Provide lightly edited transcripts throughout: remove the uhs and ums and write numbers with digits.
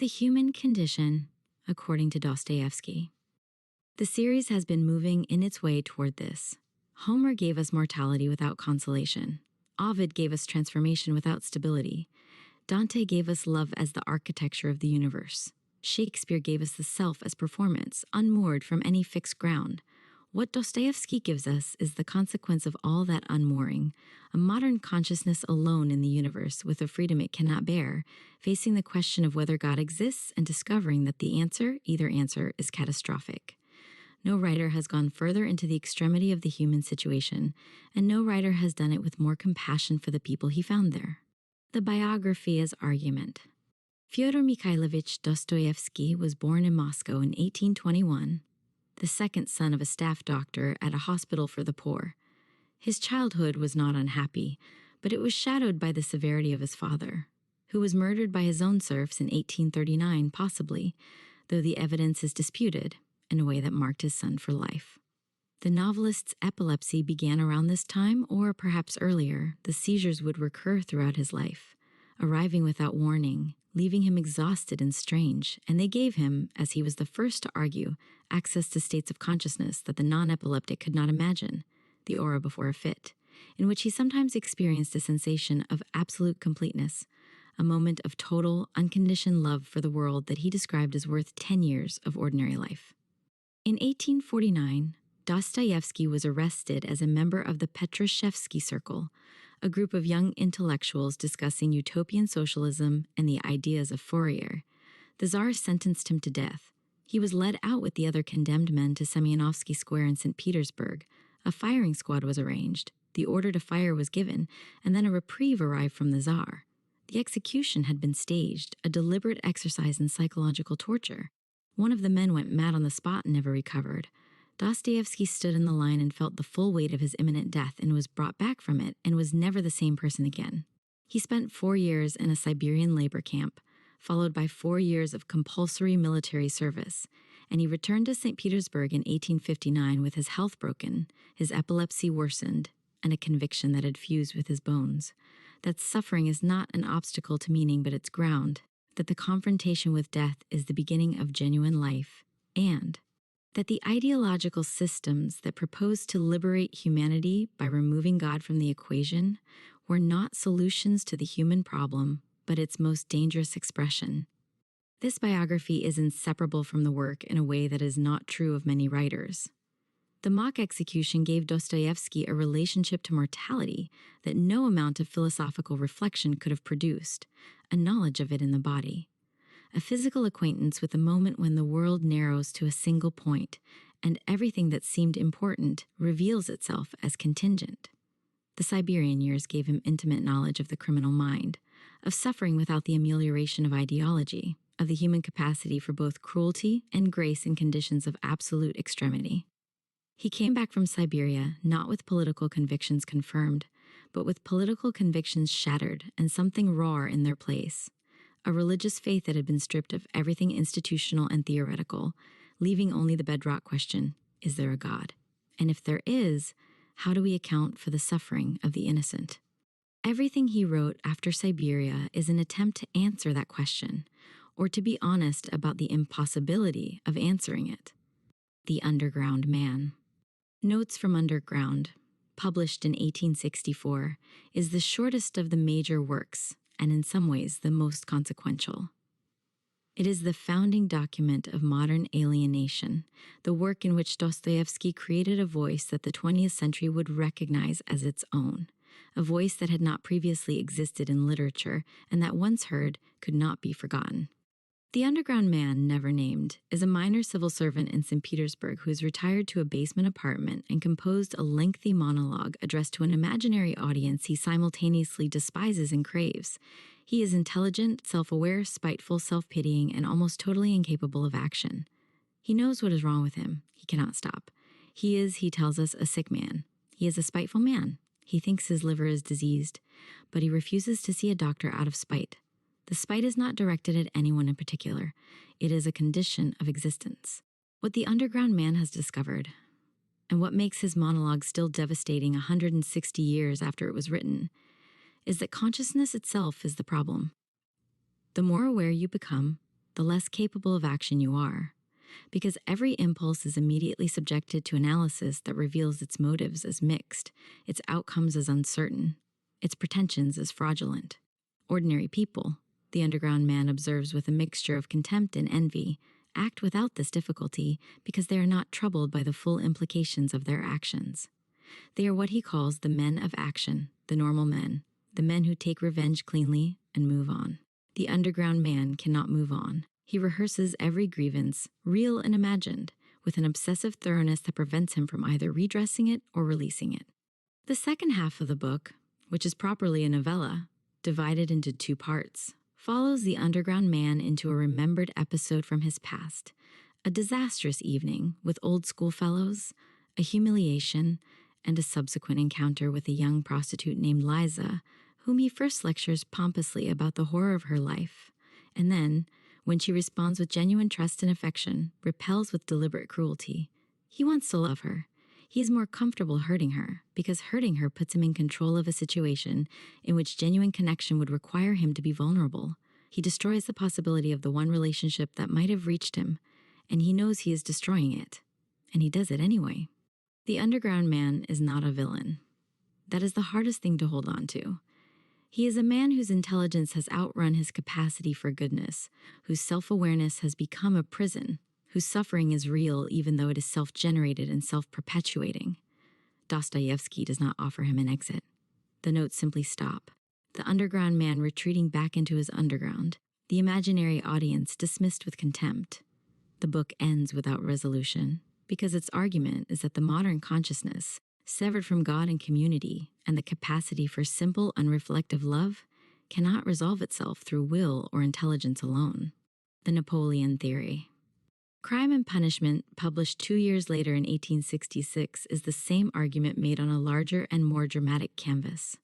The human condition, according to Dostoevsky. The series has been moving in its way toward this. Homer gave us mortality without consolation. Ovid gave us transformation without stability. Dante gave us love as the architecture of the universe. Shakespeare gave us the self as performance, unmoored from any fixed ground. What Dostoevsky gives us is the consequence of all that unmooring, a modern consciousness alone in the universe with a freedom it cannot bear, facing the question of whether God exists and discovering that the answer, either answer, is catastrophic. No writer has gone further into the extremity of the human situation, and no writer has done it with more compassion for the people he found there. The biography as argument. Fyodor Mikhailovich Dostoevsky was born in Moscow in 1821, the second son of a staff doctor at a hospital for the poor. His childhood was not unhappy, but it was shadowed by the severity of his father, who was murdered by his own serfs in 1839, possibly, though the evidence is disputed, in a way that marked his son for life. The novelist's epilepsy began around this time, or perhaps earlier. The seizures would recur throughout his life, arriving without warning, leaving him exhausted and strange, and they gave him, as he was the first to argue, access to states of consciousness that the non-epileptic could not imagine, the aura before a fit, in which he sometimes experienced a sensation of absolute completeness, a moment of total, unconditioned love for the world that he described as worth 10 years of ordinary life. In 1849, Dostoevsky was arrested as a member of the Petrushevsky Circle, a group of young intellectuals discussing utopian socialism and the ideas of Fourier. The Tsar sentenced him to death. He was led out with the other condemned men to Semyonovsky Square in St. Petersburg. A firing squad was arranged, the order to fire was given, and then a reprieve arrived from the Tsar. The execution had been staged, a deliberate exercise in psychological torture. One of the men went mad on the spot and never recovered. Dostoevsky stood in the line and felt the full weight of his imminent death and was brought back from it and was never the same person again. He spent 4 years in a Siberian labor camp, followed by 4 years of compulsory military service, and he returned to St. Petersburg in 1859 with his health broken, his epilepsy worsened, and a conviction that had fused with his bones, that suffering is not an obstacle to meaning but its ground, that the confrontation with death is the beginning of genuine life, and that the ideological systems that proposed to liberate humanity by removing God from the equation were not solutions to the human problem, but its most dangerous expression. This biography is inseparable from the work in a way that is not true of many writers. The mock execution gave Dostoevsky a relationship to mortality that no amount of philosophical reflection could have produced, a knowledge of it in the body, a physical acquaintance with the moment when the world narrows to a single point, and everything that seemed important reveals itself as contingent. The Siberian years gave him intimate knowledge of the criminal mind, of suffering without the amelioration of ideology, of the human capacity for both cruelty and grace in conditions of absolute extremity. He came back from Siberia not with political convictions confirmed, but with political convictions shattered and something raw in their place, a religious faith that had been stripped of everything institutional and theoretical, leaving only the bedrock question, is there a God? And if there is, how do we account for the suffering of the innocent? Everything he wrote after Siberia is an attempt to answer that question, or to be honest about the impossibility of answering it. The Underground Man. Notes from Underground, published in 1864, is the shortest of the major works, and in some ways the most consequential. It is the founding document of modern alienation, the work in which Dostoevsky created a voice that the 20th century would recognize as its own, a voice that had not previously existed in literature and that once heard could not be forgotten. The Underground Man, never named, is a minor civil servant in St. Petersburg who is retired to a basement apartment and composed a lengthy monologue addressed to an imaginary audience he simultaneously despises and craves. He is intelligent, self-aware, spiteful, self-pitying, and almost totally incapable of action. He knows what is wrong with him. He cannot stop. He is, he tells us, a sick man. He is a spiteful man. He thinks his liver is diseased, but he refuses to see a doctor out of spite. The spite is not directed at anyone in particular. It is a condition of existence. What the Underground Man has discovered, and what makes his monologue still devastating 160 years after it was written, is that consciousness itself is the problem. The more aware you become, the less capable of action you are, because every impulse is immediately subjected to analysis that reveals its motives as mixed, its outcomes as uncertain, its pretensions as fraudulent. Ordinary people, the underground man observes with a mixture of contempt and envy, act without this difficulty because they are not troubled by the full implications of their actions. They are what he calls the men of action, the normal men, the men who take revenge cleanly and move on. The underground man cannot move on. He rehearses every grievance, real and imagined, with an obsessive thoroughness that prevents him from either redressing it or releasing it. The second half of the book, which is properly a novella, divided into two parts, follows the underground man into a remembered episode from his past, a disastrous evening with old schoolfellows, a humiliation, and a subsequent encounter with a young prostitute named Liza, whom he first lectures pompously about the horror of her life, and then, when she responds with genuine trust and affection, repels with deliberate cruelty. He wants to love her. He is more comfortable hurting her, because hurting her puts him in control of a situation in which genuine connection would require him to be vulnerable. He destroys the possibility of the one relationship that might have reached him, and he knows he is destroying it, and he does it anyway. The underground man is not a villain. That is the hardest thing to hold on to. He is a man whose intelligence has outrun his capacity for goodness, whose self-awareness has become a prison, whose suffering is real even though it is self-generated and self-perpetuating. Dostoevsky does not offer him an exit. The notes simply stop. The underground man retreating back into his underground, the imaginary audience dismissed with contempt. The book ends without resolution, because its argument is that the modern consciousness, severed from God and community, and the capacity for simple, unreflective love, cannot resolve itself through will or intelligence alone. The Napoleon Theory. Crime and Punishment, published 2 years later in 1866, is the same argument made on a larger and more dramatic canvas.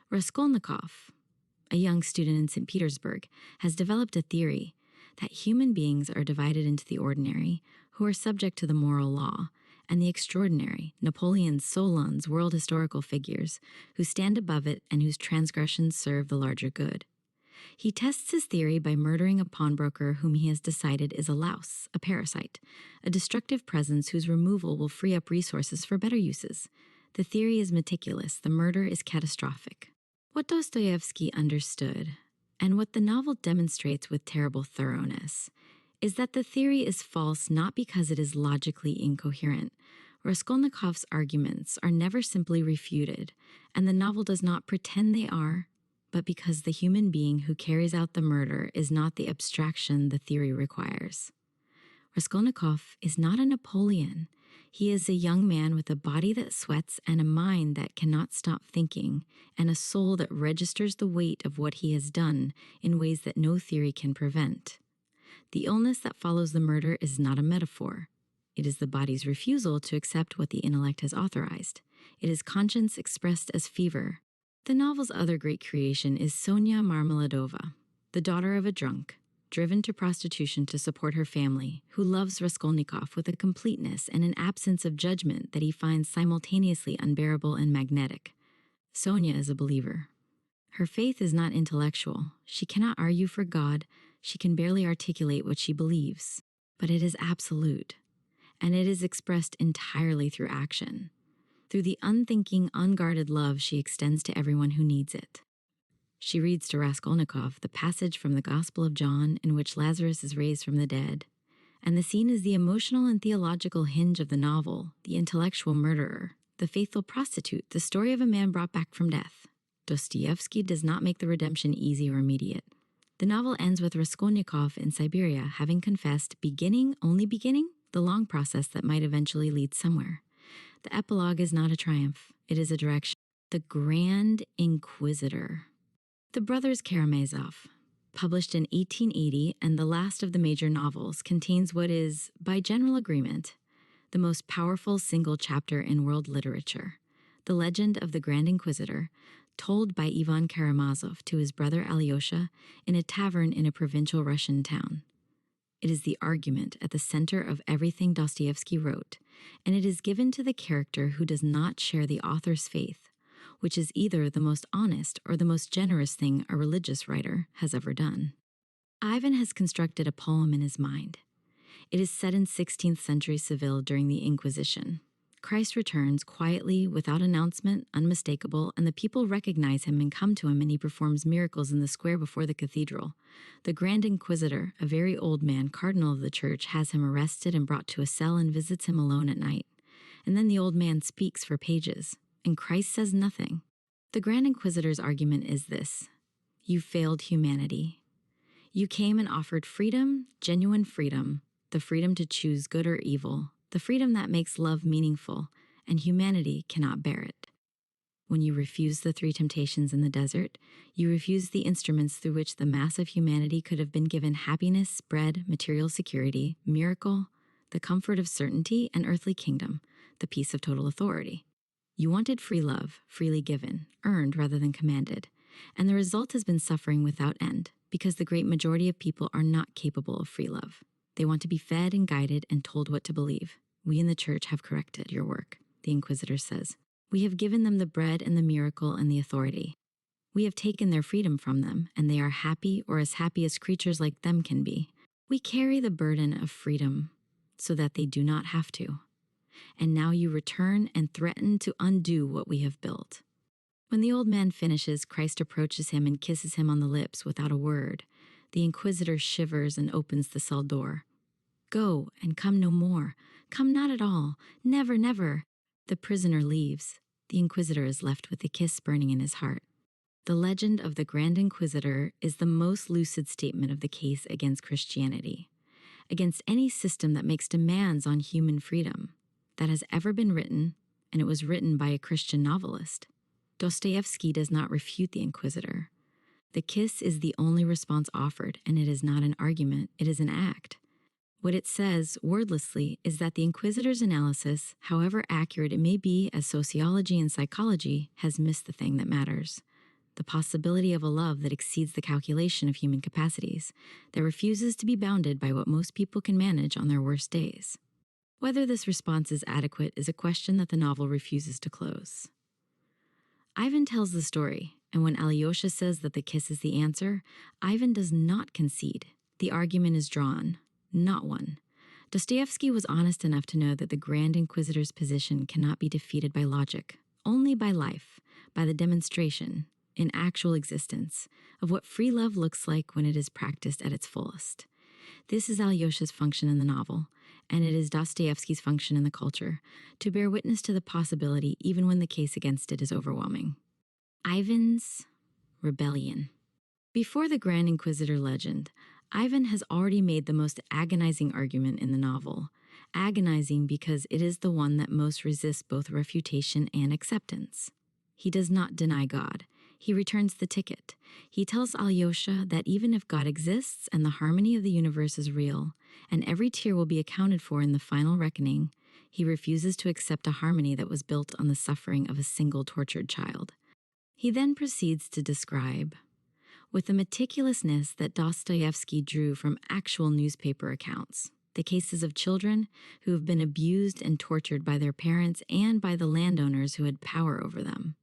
Raskolnikov, a young student in St. Petersburg, has developed a theory that human beings are divided into the ordinary, who are subject to the moral law, and the extraordinary, Napoleon's Solon's world historical figures, who stand above it and whose transgressions serve the larger good. He tests his theory by murdering a pawnbroker whom he has decided is a louse, a parasite, a destructive presence whose removal will free up resources for better uses. The theory is meticulous, the murder is catastrophic. What Dostoevsky understood, and what the novel demonstrates with terrible thoroughness, is that the theory is false not because it is logically incoherent. Raskolnikov's arguments are never simply refuted, and the novel does not pretend they are, but because the human being who carries out the murder is not the abstraction the theory requires. Raskolnikov is not a Napoleon. He is a young man with a body that sweats and a mind that cannot stop thinking, and a soul that registers the weight of what he has done in ways that no theory can prevent. The illness that follows the murder is not a metaphor. It is the body's refusal to accept what the intellect has authorized. It is conscience expressed as fever. The novel's other great creation is Sonia Marmeladova, the daughter of a drunk, driven to prostitution to support her family, who loves Raskolnikov with a completeness and an absence of judgment that he finds simultaneously unbearable and magnetic. Sonia is a believer. Her faith is not intellectual. She cannot argue for God. She can barely articulate what she believes. But it is absolute, and it is expressed entirely through action, through the unthinking, unguarded love she extends to everyone who needs it. She reads to Raskolnikov the passage from the Gospel of John in which Lazarus is raised from the dead, and the scene is the emotional and theological hinge of the novel, the intellectual murderer, the faithful prostitute, the story of a man brought back from death. Dostoevsky does not make the redemption easy or immediate. The novel ends with Raskolnikov in Siberia having confessed, only beginning, the long process that might eventually lead somewhere. The epilogue is not a triumph, it is a direction. The Grand Inquisitor. The Brothers Karamazov, published in 1880 and the last of the major novels, contains what is, by general agreement, the most powerful single chapter in world literature, the legend of the Grand Inquisitor, told by Ivan Karamazov to his brother Alyosha in a tavern in a provincial Russian town. It is the argument at the center of everything Dostoevsky wrote, and it is given to the character who does not share the author's faith, which is either the most honest or the most generous thing a religious writer has ever done. Ivan has constructed a poem in his mind. It is set in 16th century Seville during the Inquisition. Christ returns quietly, without announcement, unmistakable, and the people recognize him and come to him, and he performs miracles in the square before the cathedral. The Grand Inquisitor, a very old man, cardinal of the church, has him arrested and brought to a cell and visits him alone at night. And then the old man speaks for pages, and Christ says nothing. The Grand Inquisitor's argument is this: you failed humanity. You came and offered freedom, genuine freedom, the freedom to choose good or evil, the freedom that makes love meaningful, and humanity cannot bear it. When you refuse the 3 temptations in the desert, you refuse the instruments through which the mass of humanity could have been given happiness, bread, material security, miracle, the comfort of certainty, and earthly kingdom, the peace of total authority. You wanted free love, freely given, earned rather than commanded, and the result has been suffering without end, because the great majority of people are not capable of free love. They want to be fed and guided and told what to believe. We in the church have corrected your work, the Inquisitor says. We have given them the bread and the miracle and the authority. We have taken their freedom from them, and they are happy, or as happy as creatures like them can be. We carry the burden of freedom so that they do not have to. And now you return and threaten to undo what we have built. When the old man finishes, Christ approaches him and kisses him on the lips without a word. The Inquisitor shivers and opens the cell door. Go and come no more. Come not at all. Never, never. The prisoner leaves. The Inquisitor is left with the kiss burning in his heart. The legend of the Grand Inquisitor is the most lucid statement of the case against Christianity, against any system that makes demands on human freedom, that has ever been written, and it was written by a Christian novelist. Dostoevsky does not refute the Inquisitor. The kiss is the only response offered, and it is not an argument, it is an act. What it says, wordlessly, is that the Inquisitor's analysis, however accurate it may be as sociology and psychology, has missed the thing that matters: the possibility of a love that exceeds the calculation of human capacities, that refuses to be bounded by what most people can manage on their worst days. Whether this response is adequate is a question that the novel refuses to close. Ivan tells the story, and when Alyosha says that the kiss is the answer, Ivan does not concede. The argument is drawn, not won. Dostoevsky was honest enough to know that the Grand Inquisitor's position cannot be defeated by logic, only by life, by the demonstration, in actual existence, of what free love looks like when it is practiced at its fullest. This is Alyosha's function in the novel, and it is Dostoevsky's function in the culture, to bear witness to the possibility even when the case against it is overwhelming. Ivan's rebellion. Before the Grand Inquisitor legend, Ivan has already made the most agonizing argument in the novel, agonizing because it is the one that most resists both refutation and acceptance. He does not deny God. He returns the ticket. He tells Alyosha that even if God exists and the harmony of the universe is real, and every tear will be accounted for in the final reckoning, he refuses to accept a harmony that was built on the suffering of a single tortured child. He then proceeds to describe, with the meticulousness that Dostoevsky drew from actual newspaper accounts, the cases of children who have been abused and tortured by their parents and by the landowners who had power over them.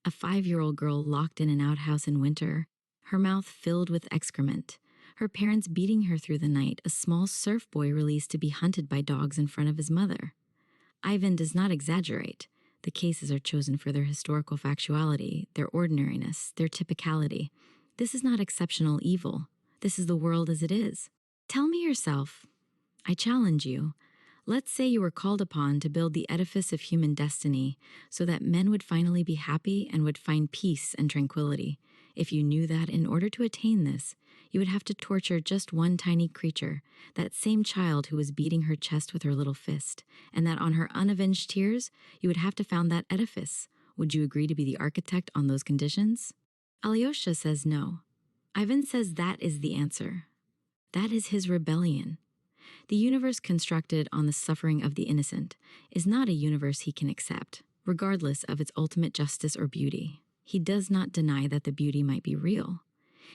A 5-year-old girl locked in an outhouse in winter, her mouth filled with excrement, her parents beating her through the night, a small serf boy released to be hunted by dogs in front of his mother. Ivan does not exaggerate. The cases are chosen for their historical factuality, their ordinariness, their typicality. This is not exceptional evil. This is the world as it is. Tell me yourself, I challenge you, let's say you were called upon to build the edifice of human destiny so that men would finally be happy and would find peace and tranquility. If you knew that in order to attain this, you would have to torture just one tiny creature, that same child who was beating her chest with her little fist, and that on her unavenged tears, you would have to found that edifice. Would you agree to be the architect on those conditions? Alyosha says no. Ivan says that is the answer. That is his rebellion. The universe constructed on the suffering of the innocent is not a universe he can accept, regardless of its ultimate justice or beauty. He does not deny that the beauty might be real.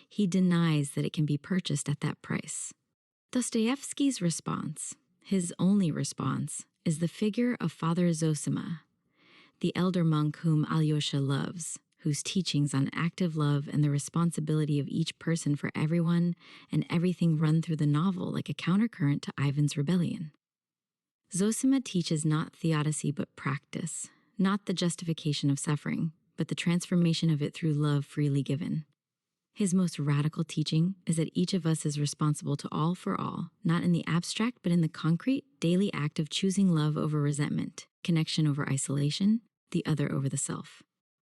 He denies that it can be purchased at that price. Dostoevsky's response, his only response, is the figure of Father Zosima, the elder monk whom Alyosha loves, whose teachings on active love and the responsibility of each person for everyone and everything run through the novel like a countercurrent to Ivan's rebellion. Zosima teaches not theodicy but practice, not the justification of suffering, but the transformation of it through love freely given. His most radical teaching is that each of us is responsible to all for all, not in the abstract but in the concrete, daily act of choosing love over resentment, connection over isolation, the other over the self.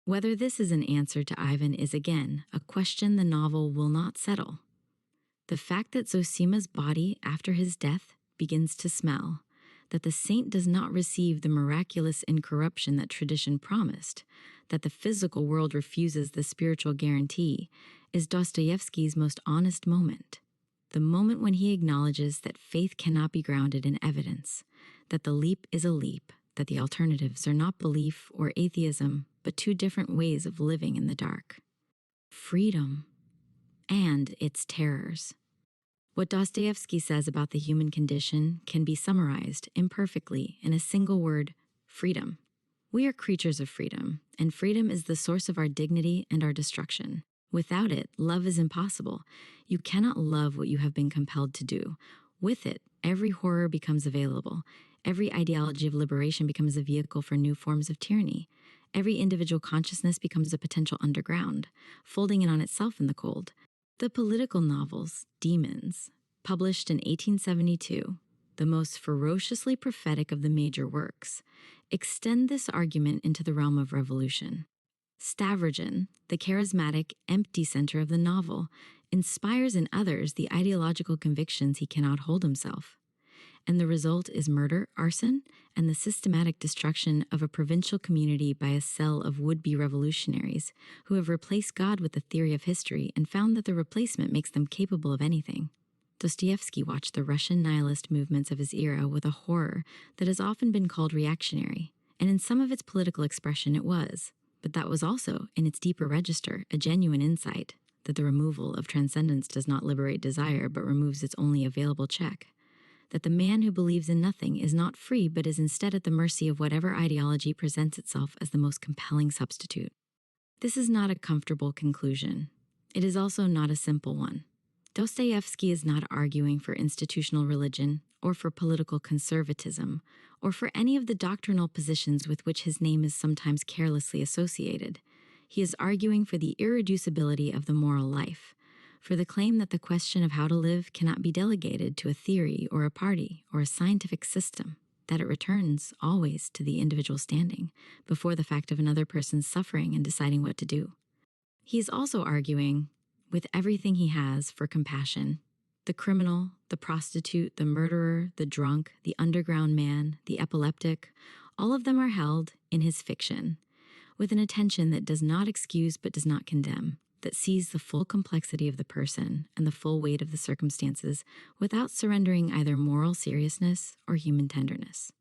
Whether this is an answer to Ivan is again a question the novel will not settle. The fact that Zosima's body after his death begins to smell, that the saint does not receive the miraculous incorruption that tradition promised, that the physical world refuses the spiritual guarantee, is Dostoevsky's most honest moment. The moment when he acknowledges that faith cannot be grounded in evidence, that the leap is a leap, that the alternatives are not belief or atheism, but two different ways of living in the dark. Freedom and its terrors. What Dostoevsky says about the human condition can be summarized imperfectly in a single word: freedom. We are creatures of freedom, and freedom is the source of our dignity and our destruction. Without it, love is impossible. You cannot love what you have been compelled to do. With it, every horror becomes available. Every ideology of liberation becomes a vehicle for new forms of tyranny. Every individual consciousness becomes a potential underground, folding in on itself in the cold. The political novels, Demons, published in 1872, the most ferociously prophetic of the major works, extend this argument into the realm of revolution. Stavrogin, the charismatic, empty center of the novel, inspires in others the ideological convictions he cannot hold himself. And the result is murder, arson, and the systematic destruction of a provincial community by a cell of would-be revolutionaries who have replaced God with the theory of history and found that the replacement makes them capable of anything. Dostoevsky watched the Russian nihilist movements of his era with a horror that has often been called reactionary, and in some of its political expression it was, but that was also, in its deeper register, a genuine insight that the removal of transcendence does not liberate desire but removes its only available check. That the man who believes in nothing is not free but is instead at the mercy of whatever ideology presents itself as the most compelling substitute. This is not a comfortable conclusion. It is also not a simple one. Dostoevsky is not arguing for institutional religion or for political conservatism or for any of the doctrinal positions with which his name is sometimes carelessly associated. He is arguing for the irreducibility of the moral life, for the claim that the question of how to live cannot be delegated to a theory or a party or a scientific system, that it returns always to the individual standing before the fact of another person's suffering and deciding what to do. He is also arguing, with everything he has, for compassion. The criminal, the prostitute, the murderer, the drunk, the underground man, the epileptic, all of them are held in his fiction, with an attention that does not excuse but does not condemn, that sees the full complexity of the person and the full weight of the circumstances without surrendering either moral seriousness or human tenderness.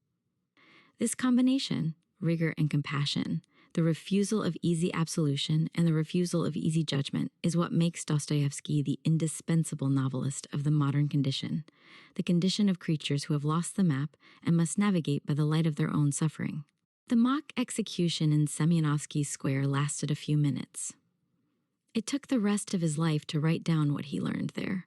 This combination, rigor and compassion, the refusal of easy absolution and the refusal of easy judgment, is what makes Dostoevsky the indispensable novelist of the modern condition, the condition of creatures who have lost the map and must navigate by the light of their own suffering. The mock execution in Semyonovsky Square lasted a few minutes. It took the rest of his life to write down what he learned there.